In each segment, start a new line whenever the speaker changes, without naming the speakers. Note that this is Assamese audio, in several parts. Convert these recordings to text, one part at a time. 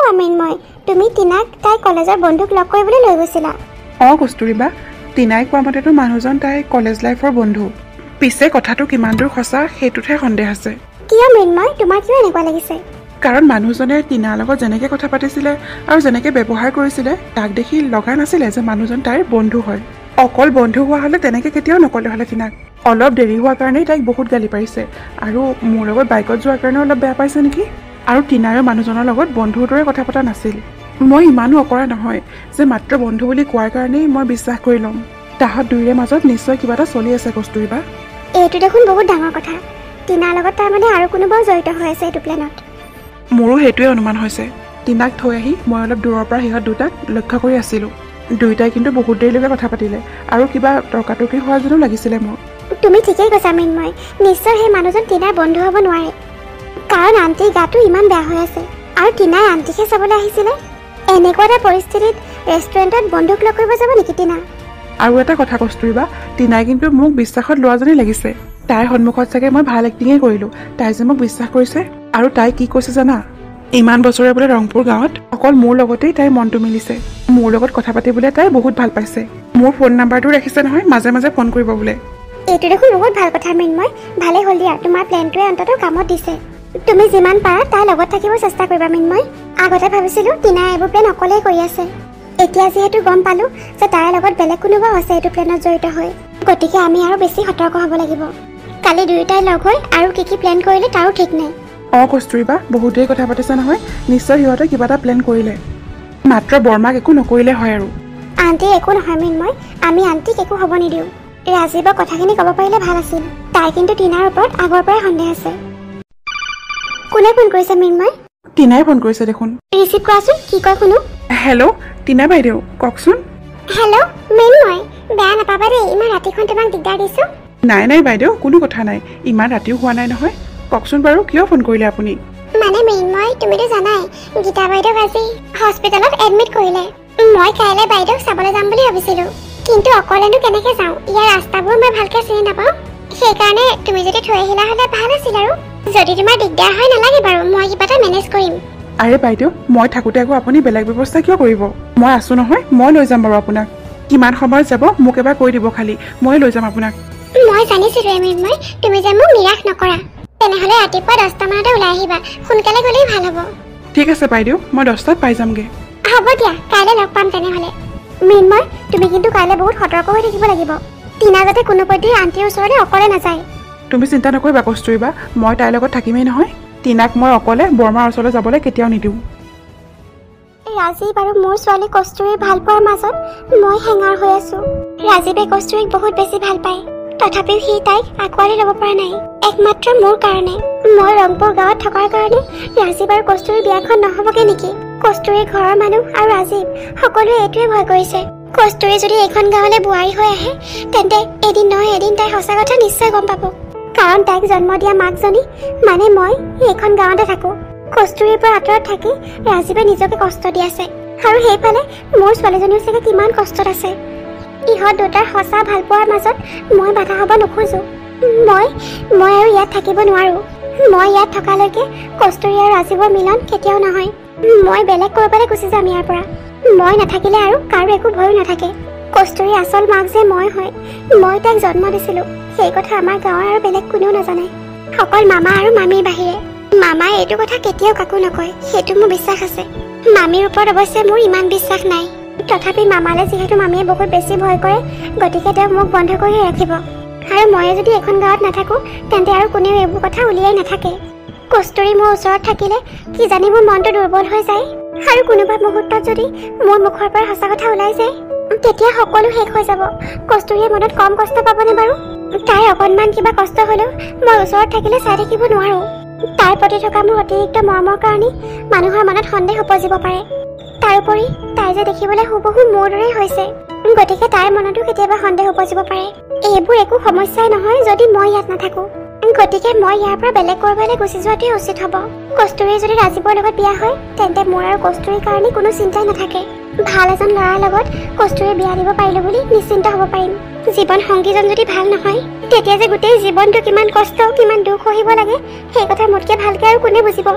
কোৱা মৃন্ময়, তুমি টিনাক তাই কলেজৰ বন্ধুক লগ কৰিবলৈ লৈ গৈছিলা?
কস্তুৰিবা, টিনাই কোৱা মতেতো মানুহজন তাই কলেজ লাইফৰ বন্ধু। পিছে কথাটো কিমান দূৰ সঁচা সেইটোতহে সন্দেহ আছে।
কিয় মৃন্ময়, তোমাৰ কিয় এনেকুৱা লাগিছে?
কাৰণ মানুহজনে টিনাৰ লগত যেনেকে কথা পাতিছিলে আৰু যেনেকে ব্যৱহাৰ কৰিছিলে তাক দেখি লগা নাছিলে যে মানুহজন তাইৰ বন্ধু হয়। অকল বন্ধু হোৱা হ'লে তেনেকে কেতিয়াও নকলে হ'লে টিনাক। অলপ দেৰি হোৱাৰ কাৰণেই তাইক বহুত গালি পাৰিছে আৰু মোৰ লগত বাইকত যোৱাৰ কাৰণে অলপ বেয়া পাইছে নেকি। আৰু টিনাৰে মানুহজনৰ লগত বন্ধুৰ দৰে কথা পতা নাছিল। মই ইমানো অকৰা নহয় যে মাত্ৰ বন্ধু বুলি কোৱাৰ কাৰণেই মই বিশ্বাস কৰি ল'ম। তাহাঁত দুয়োৰে মাজত নিশ্চয় কিবা এটা চলি আছে কস্তুৰিবা।
এইটো দেখোন বহুত ডাঙৰ কথা। টিনাৰ লগত তাৰমানে আৰু কোনোবাও জড়িত হৈ আছে এইটো প্লেনত।
মোৰো সেইটোৱে অনুমান হৈছে। টিনাক থৈ আহি মই অলপ দূৰৰ পৰা সিহঁত দুটাক লক্ষ্য কৰি আছিলোঁ। দুয়োটাই কিন্তু বহুত দেৰিলৈকে কথা পাতিলে আৰু কিবা তৰ্কাতৰ্কি হোৱা যেনো লাগিছিলে মোৰ।
তুমি ঠিকেই কৈছা মৃন্ময়, নিশ্চয় সেই মানুহজন টিনাৰ বন্ধু হ'ব নোৱাৰে। কাৰণ আণ্টিৰ গাটো ইমান বেয়া হৈ আছে আৰু টিনাই আণ্টিকহে চাবলৈ আহিছিলে। এনেকুৱা এটা পৰিস্থিতিত ৰেষ্টুৰেণ্টত বন্ধুক লগ কৰিব যাব নেকি টিনা?
আৰু এটা কথা কস্তুৰিবা, টিনাই কিন্তু মোক বিশ্বাসত লোৱা যেনেই লাগিছে। তাইৰ সন্মুখত চাগে মই ভাল এক্টিঙেই কৰিলোঁ। তাই যে মোক বিশ্বাস কৰিছে। আৰু তাই কি কৈছে জানা? ইমান বছৰে বোলে ৰংপুৰ গাঁৱত অকল মোৰ লগতেই তাইৰ মনটো মিলিছে। মোৰ লগত কথা পাতিবলৈ তাই বহুত ভাল পাইছে। মোৰ ফোন নাম্বাৰটো ৰাখিছে নহয়, মাজে মাজে ফোন কৰিব বোলে।
এইটো দেখোন বহুত ভাল কথা মৃন্ময়। ভালেই হ'ল দিয়া, তোমাৰ প্লেনটোৱে অন্ততঃ কামত দিছে। তুমি যিমান পাৰা তাইৰ লগত থাকিব চেষ্টা কৰিবা মৃন্ময়। আগতে ভাবিছিলোঁ টিনাই এইবোৰ প্লেন অকলেই কৰি আছে। এতিয়া যিহেতু গম পালোঁ যে তাইৰ লগত বেলেগ কোনোবাও আছে এইটো প্লেনত জড়িত হৈ, গতিকে আমি আৰু বেছি সতৰ্ক হ'ব লাগিব। কালি দুয়োটাই লগ হৈ আৰু কি প্লেন কৰিলে তাৰো ঠিক নাই।
কস্তুৰিবা, বহুত দেৰি কথা পাতিছে নহয়, নিশ্চয় সিহঁতে কিবা এটা প্লেন কৰিলে। মাত্ৰ বৰ্মাক একো নকৰিলে হয় আৰু।
আণ্টিৰ একো নহয় মৃন্ময়, আমি আণ্টিক একো হ'ব নিদিওঁ। ৰাজীৱৰ কথাখিনি ক'ব পাৰিলে ভাল আছিল। তাই কিন্তু টিনাৰ ওপৰত আগৰ পৰাই সন্দেহ আছে। কোনে ফোন কৰিছে মৃন্ময়?
টিনাই ফোন কৰিছে দেখোন।
ৰিচিভ কৰাচোন, কি কয় শুনো।
হেল্ল', টিনা বাইদেউ কওকচোন।
হেল্ল' মৃন্ময়, বেয়া নাপাবা দেই, ইমান ৰাতিখন তোমাক দিগদাৰ দিছোঁ।
নাই নাই বাইদেউ, কোনো কথা নাই। ইমান ৰাতিও হোৱা নাই নহয়। কওকচোন বাৰু, কিয় ফোন কৰিলে আপুনি?
মানে মৃন্ময়, তুমিতো জানাই গীতা বাইদেউক আজি হস্পিটেলত এডমিট কৰিলে। মই কাইলৈ বাইদেউক চাবলৈ যাম বুলি ভাবিছিলোঁ, কিন্তু অকলেনো কেনেকৈ যাওঁ? ইয়াৰ ৰাস্তাবোৰ মই ভালকৈ চিনি নাপাওঁ। সেইকাৰণে তুমি যদি থৈ আহিলা হ'লে ভাল আছিল আৰু। যদি তোমাৰ দিগদাৰ হয় নালাগে বাৰু, মই কিবা এটা মেনেজ কৰিম।
আৰে বাইদেউ, মই থাকোঁতে আকৌ আপুনি বেলেগ ব্যৱস্থা কিয় কৰিব? মই আছোঁ নহয়, মই লৈ যাম বাৰু আপোনাক। কিমান সময়ত যাব মোক এবাৰ কৈ দিব খালি, মই লৈ যাম আপোনাক।
মই জানিছিলোঁ মৃন্ময়, তুমি যে মোক নিৰাশ নকৰা। তেনেহ'লে ৰাতিপুৱা 10টা মানতে ওলাই আহিবা, সোনকালে গ'লেই ভাল হ'ব।
ঠিক আছে বাইদেউ, মই 10টাত পাই যামগৈ।
হ'ব দিয়া, কাইলৈ লগ পাম তেনেহ'লে। মৃন্ময়, তুমি কিন্তু কাইলৈ বহুত সতৰ্ক হৈ থাকিব লাগিব। টিনা যাতে কোনোপধ্যেই আণ্টিৰ ওচৰলৈ অকলে নাযায়।
তুমি চিন্তা নকৰিবা কস্তুৰিবা, মই তাইৰ লগত থাকিমেই নহয়। টিনাক মই অকলে বৰ্মাৰ ওচৰলৈ যাবলৈ কেতিয়াও নিদিওঁ।
ৰাজীৱ আৰু মোৰ ছোৱালী কস্তুৰীৰ ভাল পোৱাৰ মাজত মই হেঙাৰ হৈ আছোঁ। ৰাজীৱে কস্তুৰীক বহুত বেছি ভাল পায়, তথাপিও সি তাইক আঁকোৱালি ল'ব পৰা নাই, একমাত্ৰ মোৰ কাৰণে। মই ৰংপুৰ গাঁৱত থকাৰ কাৰণে ৰাজীৱ আৰু কস্তুৰীৰ বিয়াখন নহ'বগে নেকি? কস্তুৰীৰ ঘৰৰ মানুহ আৰু ৰাজীৱ সকলোৱে এইটোৱে ভয় কৰিছে। কস্তুৰী যদি এইখন গাঁৱলৈ বোৱাৰী হৈ আহে, তেন্তে এদিন নহয় এদিন তাই সঁচা কথা নিশ্চয় গম পাব। কাৰণ তাইক জন্ম দিয়া মাকজনী মানে মই এইখন গাঁৱতে থাকোঁ। কস্তুৰীৰ পৰা আঁতৰত থাকি ৰাজীৱে নিজকে কষ্ট দি আছে, আৰু সেইফালে মোৰ ছোৱালীজনীও চাগে কিমান কষ্টত আছে। ইহঁত দুটাৰ সঁচা ভাল পোৱাৰ মাজত মই বাধা হ'ব নোখোজোঁ। মই আৰু ইয়াত থাকিব নোৱাৰোঁ। মই ইয়াত থকালৈকে কস্তুৰী আৰু ৰাজীৱৰ মিলন কেতিয়াও নহয়। মই বেলেগ ক'ৰবালৈ গুচি যাম ইয়াৰ পৰা। মই নাথাকিলে আৰু কাৰো একো ভয়ো নাথাকে। কস্তুৰীৰ আচল মাক যে মই হয়, মই তাইক জন্ম দিছিলোঁ, সেই কথা আমাৰ গাঁৱৰ আৰু বেলেগ কোনেও নাজানে, অকল মামা আৰু মামীৰ বাহিৰে। মামাই এইটো কথা কেতিয়াও কাকো নকয়, সেইটো মোৰ বিশ্বাস আছে। মামীৰ ওপৰত অৱশ্যে মোৰ ইমান বিশ্বাস নাই, তথাপি মামালে যিহেতু মামীয়ে বহুত বেছি ভয় কৰে, গতিকে তেওঁক মোক বন্ধ কৰিয়ে ৰাখিব। আৰু ময়ে যদি এখন গাঁৱত নাথাকোঁ, তেন্তে আৰু কোনেও এইবোৰ কথা উলিয়াই নাথাকে। কস্তুৰী মোৰ ওচৰত থাকিলে কিজানি মোৰ মনটো দুৰ্বল হৈ যায়, আৰু কোনোবা মুহূৰ্তত যদি মোৰ মুখৰ পৰা সঁচা কথা ওলাই যায়, তেতিয়া সকলো শেষ হৈ যাব। কস্তুৰীয়ে মনত কম কষ্ট পাবনে বাৰু? তাইৰ অকণমান কিবা কষ্ট হ'লেও মই ওচৰত থাকিলে চাই থাকিব নোৱাৰোঁ। তাইৰ প্ৰতি থকা মোৰ অতিৰিক্ত মৰমৰ কাৰণে মানুহৰ মনত সন্দেহ উপজিব পাৰে। তাৰোপৰি তাই যে দেখিবলৈ হুবহু মোৰ দৰেই হৈছে, গতিকে তাইৰ মনতো কেতিয়াবা সন্দেহ উপজিব পাৰে। এইবোৰ একো সমস্যাই নহয় যদি মই ইয়াত নাথাকোঁ। গতিকে মই ইয়াৰ পৰা বেলেগ ক'ৰবালৈ গুচি যোৱাটোৱে উচিত হ'ব। কস্তুৰী যদি ৰাজীৱৰ লগত বিয়া হয়, তেন্তে মোৰ আৰু কস্তুৰীৰ কাৰণে কোনো চিন্তাই নাথাকে। ভাল এজন ল'ৰাৰ লগত কস্তুৰী বিয়া দিব পাৰিলোঁ বুলি নিশ্চিন্ত হ'ব পাৰিম। জীৱন সংগীজন যদি ভাল নহয়, তেতিয়া যে গোটেই জীৱনটো কিমান কষ্ট কিমান দুখ সহিব লাগে, সেই কথা মোতকৈ ভালকৈ আৰু কোনে বুজিব?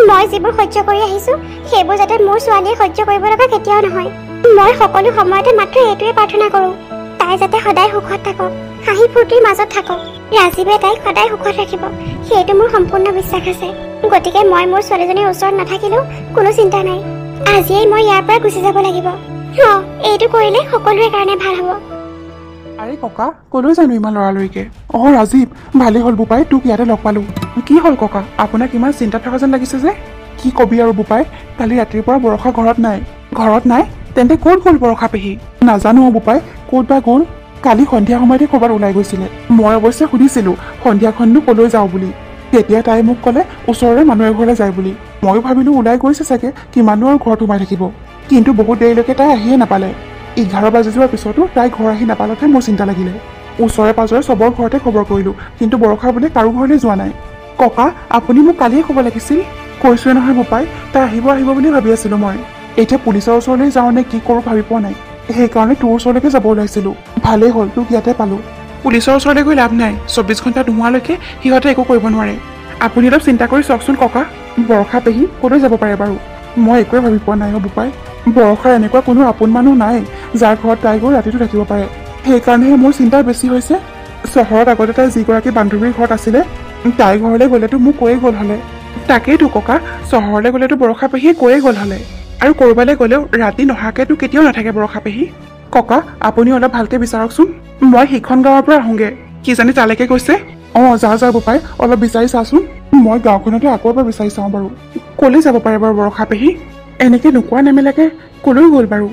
মই যিবোৰ সহ্য কৰি আহিছো সেইবোৰ যাতে মোৰ ছোৱালীয়ে সহ্য কৰিব লগা কেতিয়াও নহয়। মই সকলো সময়তে মাত্ৰ এইটোৱে প্ৰাৰ্থনা কৰোঁ, তাই যাতে সদায় সুখত থাকক, হাঁহি ফূৰ্তিৰ মাজত থাকক। ৰাজীৱে তাইক সদায় সুখত ৰাখিব, সেইটো মোৰ সম্পূৰ্ণ বিশ্বাস আছে। গতিকে মই মোৰ ছোৱালীজনীৰ ওচৰত নাথাকিলেও কোনো চিন্তা নাই। আজিয়েই মই ইয়াৰ পৰা গুচি যাব লাগিব। এইটো কৰিলে সকলোৰে কাৰণে ভাল হ'ব।
আৰে ককা, কলৈ জানো ইমান লৰালৰিকে? ৰাজীৱ, ভালেই হ'ল বোপাই, তোক ইয়াতে লগ পালো। কি হ'ল ককা, আপোনাক ইমান চিন্তাত থকা যেন লাগিছে যে? কি কবি আৰু বোপাই, কালি ৰাতিৰ পৰা বৰষা ঘৰত নাই। ঘৰত নাই? তেন্তে ক'ত গ'ল বৰষা পেহী? নাজানো বোপাই, ক'ত বা গ'ল। কালি সন্ধিয়া সময়তে ক'ৰবাত ওলাই গৈছিলে। মই অৱশ্যে সুধিছিলো সন্ধিয়াখননো কলৈ যাওঁ বুলি। তেতিয়া তাই মোক ক'লে ওচৰৰে মানুহ এঘৰলৈ যায় বুলি। ময়ো ভাবিলো ওলাই গৈছে চাগে, কিমানো আৰু ঘৰত সোমাই থাকিব। কিন্তু বহুত দেৰিলৈকে তাই আহিয়ে নাপালে। 11 বাজি যোৱাৰ পিছতো তাই ঘৰ আহি নাপালতহে মোৰ চিন্তা লাগিলে। ওচৰে পাজৰে চবৰ ঘৰতে খবৰ কৰিলো, কিন্তু বৰষা বোলে কাৰো ঘৰলৈ যোৱা নাই। ককা, আপুনি মোক কালিয়ে ক'ব লাগিছিল। কৈছোৱে নহয় বোপাই, তাই আহিব বুলি ভাবি আছিলো মই। এতিয়া পুলিচৰ ওচৰলৈ যাওঁ নে কি কৰোঁ ভাবি পোৱা নাই। সেইকাৰণে তোৰ ওচৰলৈকে যাব ওলাইছিলো। ভালেই হ'ল, তোক ইয়াতে পালো। পুলিচৰ ওচৰলৈ গৈ লাভ নাই, 24 ঘণ্টা নোহোৱালৈকে সিহঁতে একো কৰিব নোৱাৰে। আপুনি অলপ চিন্তা কৰি চাওকচোন ককা, বৰষা পেহী ক'লৈ যাব পাৰে বাৰু? মই একোৱে ভাবি পোৱা নাই বোপাই। বৰষাৰ এনেকুৱা কোনো আপোন মানুহ নাই যাৰ ঘৰত তাই গৈ ৰাতিটো থাকিব পাৰে। সেইকাৰণেহে মোৰ চিন্তা বেছি হৈছে। চহৰত আগতে তাই যিগৰাকী বান্ধৱীৰ ঘৰত আছিলে, তাইৰ ঘৰলৈ গ'লেতো মোক কৈয়ে গ'ল হ'লে। তাকেইতো ককা, চহৰলৈ গ'লেতো বৰষা পেহীয়ে কৈয়ে গ'ল হ'লে। আৰু ক'ৰবালৈ গ'লেও ৰাতি নহাকেতো কেতিয়াও নাথাকে বৰষা পেহী। ককা, আপুনি অলপ ভালকে বিচাৰকচোন। মই সিখন গাঁৱৰ পৰা আহোঁগে, কিজানি তালৈকে গৈছে। যা বোপাই, অলপ বিচাৰি চাচোন। মই গাঁওখনতে আকৌ এবাৰ বিচাৰি চাওঁ বাৰু। ক'লৈ যাব পাৰে বাৰু বৰষা পেহী? এনেকে নোকোৱা নেমেলাকে ক'লৈ গ'ল বাৰু?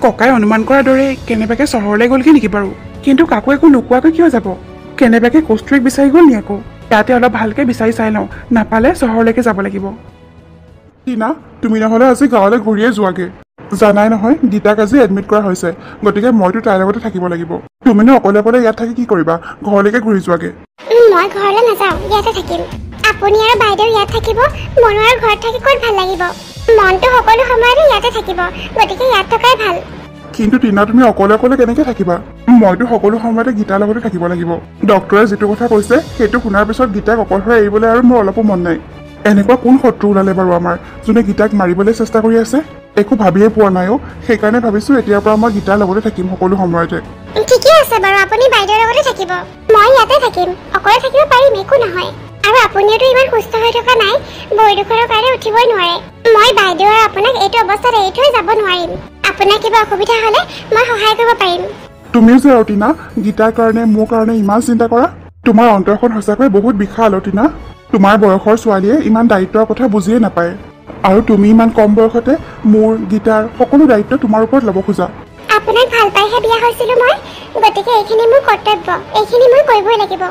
ককাই অনুমান কৰাৰ দৰে কেনেবাকে চহৰলৈ গ'লগে নেকি বাৰু? কিন্তু কাকো একো নোকোৱাকৈ কিয় যাব? কেনেবাকে কষ্টুৰীক বিচাৰি গ'ল নি আকৌ? তাতে অলপ ভালকে বিচাৰি চাই লওঁ, নাপালে চহৰলৈকে যাব লাগিব। টিনা, তুমি নহ'লে আজি গাঁৱলৈ ঘূৰিয়ে যোৱাগে। জানাই নহয় গীতাক আজি এডমিট কৰা হৈছে, গতিকে মইতো তাইৰ লগতে থাকিব লাগিব। তুমিনো অকলে ইয়াত থাকি কি কৰিবা? ঘৰলৈকে ঘূৰি যোৱাগে।
মই ঘৰলৈ নাযাওঁ, ইয়াতে থাকিম। আপুনি আৰু বাইদেউ ইয়াত থাকিব, মনো আৰু ঘৰত থাকি ক'ত ভাল লাগিব? মনটো সকলো সময়তে ইয়াতে থাকিব, গতিকে ইয়াত থকাই ভাল।
কিন্তু টিনা, তুমি অকলে কেনেকে থাকিবা? মইতো সকলো সময়তে গীতাৰ লগতে থাকিব লাগিব। ডক্টৰে যিটো কথা কৈছে সেইটো শুনাৰ পিছত গীতাক অকলশৰে এৰিবলৈ আৰু মোৰ অলপো মন নাই। এনেকুৱা কোন শত্ৰু ওলালে বাৰু আমাৰ, যোনে গীতাক মাৰিবলৈ চেষ্টা কৰি আছে? একো ভাবিয়ে পোৱা নাই। সেইকাৰণে ভাবিছো এতিয়াৰ পৰা মই গীতাৰ লগতে থাকিম সকলো সময়তে।
ঠিকে আছে বাৰু, আপুনি বাইদেউৰ লগতে থাকিব, মই ইয়াতে থাকিম। অকলে থাকিব পাৰিম, একো নহয়। আৰু আপুনিওতো ইমান সুস্থ হৈ থকা নাই, ভৰি দুখনৰ কাৰণে উঠিবই নোৱাৰে। মই বাইদেউ আৰু আপোনাক এইটো অৱস্থাত এৰি থৈ যাব নোৱাৰিম। আপোনাৰ কিবা অসুবিধা হ'লে মই সহায় কৰিব পাৰিম।
তুমিও যে আৰু টিনা, গীতাৰ কাৰণে মোৰ কাৰণে ইমান চিন্তা কৰা, তোমাৰ অন্তৰখন সঁচাকৈ বহুত বিশাল টিনা। তোমাৰ বয়সৰ ছোৱালীয়ে ইমান দায়িত্বৰ কথা বুজিয়ে নাপায়, আৰু তুমি ইমান কম বয়সতে মোৰ গীতাৰ সকলো দায়িত্ব তোমাৰ ওপৰত ল'ব খোজা।
আপোনাক ভাল পাইহে বিয়া হৈছিলো মই, গতিকে এইখিনি মোৰ কৰ্তব্য, এইখিনি মই কৰিবই লাগিব।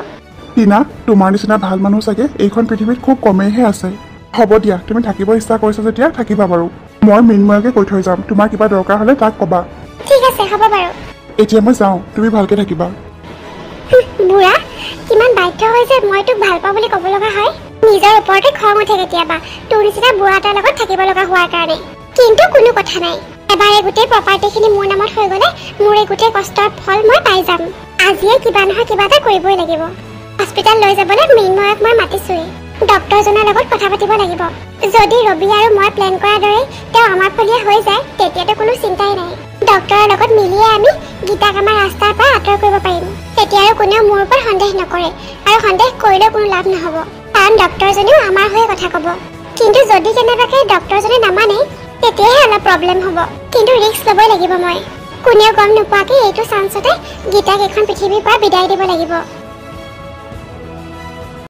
টিনা, তোমাৰ নিচিনা ভাল মানুহ চাগে এইখন পৃথিৱীত খুব কমেইহে আছে। হ'ব দিয়া, তুমি থাকিব ইচ্ছা কৰিছা যেতিয়া থাকিবা বাৰু। মই মৃন্ময়কে কৈ থৈ যাম, তোমাৰ কিবা দৰকাৰ হ'লে তাক ক'বা।
ঠিক আছে, হ'ব বাৰু।
এতিয়া মই যাওঁ, তুমি ভালকে থাকিবা।
বুঢ়া, কিমান বাধ্য হৈ যে মই তোক ভাল পাওঁ বুলি ক'ব লগা হয়। নিজৰ ওপৰতে খং উঠে কেতিয়াবা, তোৰ নিচিনা বুঢ়া এটাৰ লগত থাকিব লগা হোৱাৰ কাৰণে। কিন্তু কোনো কথা নাই, এবাৰ এই গোটেই প্ৰপাৰ্টিখিনি মোৰ নামত হৈ গ'লে মোৰ এই গোটেই কষ্টৰ ফল মই পাই যাম। আজিয়ে কিবা নহয় কিবা এটা কৰিবই লাগিব। হস্পিটেল লৈ যাবলৈ মৃন্ময়ক মই মাতিছোৱেই। ডক্টৰজনৰ লগত কথা পাতিব লাগিব। যদি ৰবি আৰু মই প্লেন কৰাৰ দৰে তেওঁ আমাৰ ফলীয়া হৈ যায়, তেতিয়াতো কোনো চিন্তাই নাই। ডক্টৰৰ লগত মিলিয়ে আমি গীতাক আমাৰ ৰাস্তাৰ পৰা আঁতৰ কৰিব পাৰিম। তেতিয়া আৰু কোনেও মোৰ ওপৰত সন্দেহ নকৰে, আৰু সন্দেহ কৰিলেও কোনো লাভ নহ'ব, কাৰণ ডক্টৰজনেও আমাৰ হৈ কথা ক'ব। কিন্তু যদি কেনেবাকে ডক্টৰজনে নামানে, তেতিয়াহে অলপ প্ৰব্লেম হ'ব। কিন্তু ৰিস্ক ল'বই লাগিব মই। কোনেও গম নোপোৱাকৈ এইটো চান্সতে গীতাক এখন পৃথিৱীৰ পৰা বিদায় দিব লাগিব।